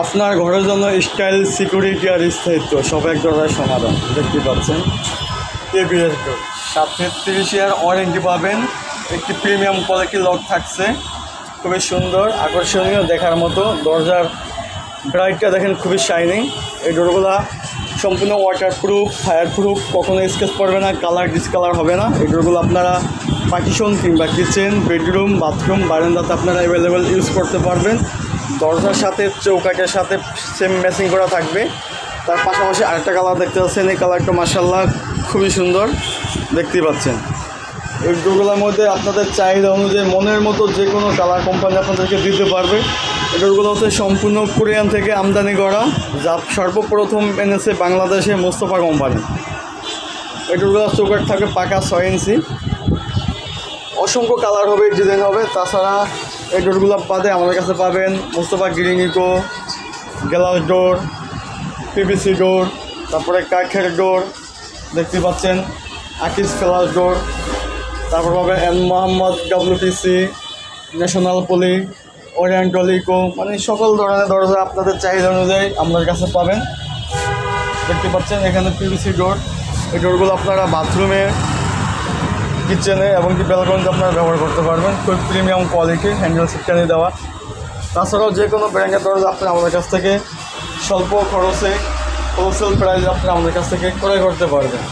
আপনার ঘরের জন্য স্টাইল, সিকিউরিটি আর স্থায়িত্ব সব এক ধরনের সমাধান। দেখতে পাচ্ছেন কেবিএস ডোর, সাথে 30 ইয়ার ওয়ারেন্টি পাবেন। একটি প্রিমিয়াম কোয়ালিটি লক থাকছে, খুবই সুন্দর আকর্ষণীয় দেখার মতো। দরজার ব্রাইটটা দেখেন খুবই শাইনিং। এই ডোরগুলো সম্পূর্ণ ওয়াটারপ্রুফ, ফায়ারপ্রুফ, কখনো স্কেচ পড়বে না, কালার ডিসকালার হবে না। এই ডোরগুলো আপনারা পার্টিশন কিংবা কিচেন, বেডরুম, বাথরুম, বারান্দাতে আপনারা অ্যাভেলেবেল ইউজ করতে পারবেন। দরজার সাথে চৌকাঠের সাথে সেম ম্যাচিং করা থাকবে। তার পাশাপাশি আরেকটা কালার দেখতে পাচ্ছেন, এই কালারটা মাশাআল্লাহ খুবই সুন্দর দেখতে পাচ্ছেন। এই ডোরগুলোর মধ্যে আপনাদের চাহিদা অনুযায়ী মনের মতো যে কোনো কালার কোম্পানি আপনাদেরকে দিতে পারবে। এই ডোরগুলো হচ্ছে সম্পূর্ণ কোরিয়ান থেকে আমদানি করা, যা সর্বপ্রথম এনেছে বাংলাদেশে মোস্তফা কোম্পানি। এই ডোরগুলো চৌকাঠ থাকবে পাকা 6 ইঞ্চি, অসংখ্য কালার হবে, ডিজাইন হবে। তাছাড়া এই ডোরগুলো বাদে আমাদের কাছে পাবেন Mostafa green eco, glass door, PVC door, তারপরে কাঠের ডোর দেখতে পাচ্ছেন, আকিস ফ্লাস ডোর, তারপর পাবেন এন মোহাম্মদ, WPC, ন্যাশনাল পলি, ওরিয়েন্টাল ইকো, মানে সকল ধরনের দরজা আপনাদের চাহিদা অনুযায়ী আমাদের কাছে পাবেন। দেখতে পাচ্ছেন এখানে পিভিসি ডোর। এই ডোরগুলো আপনারা বাথরুমে, কিচেনে এবং কি ব্যালকনিতে আপনারা ব্যবহার করতে পারবেন। খুব প্রিমিয়াম কোয়ালিটি, হ্যান্ডেল সিস্টেমে দেওয়া। তাছাড়াও যে কোনো ব্র্যান্ডের দরজা আপনারা আমাদের কাছ থেকে স্বল্প খরচে, হোলসেল প্রাইসে আপনারা আমাদের কাছ থেকে ক্রয় করতে পারবেন।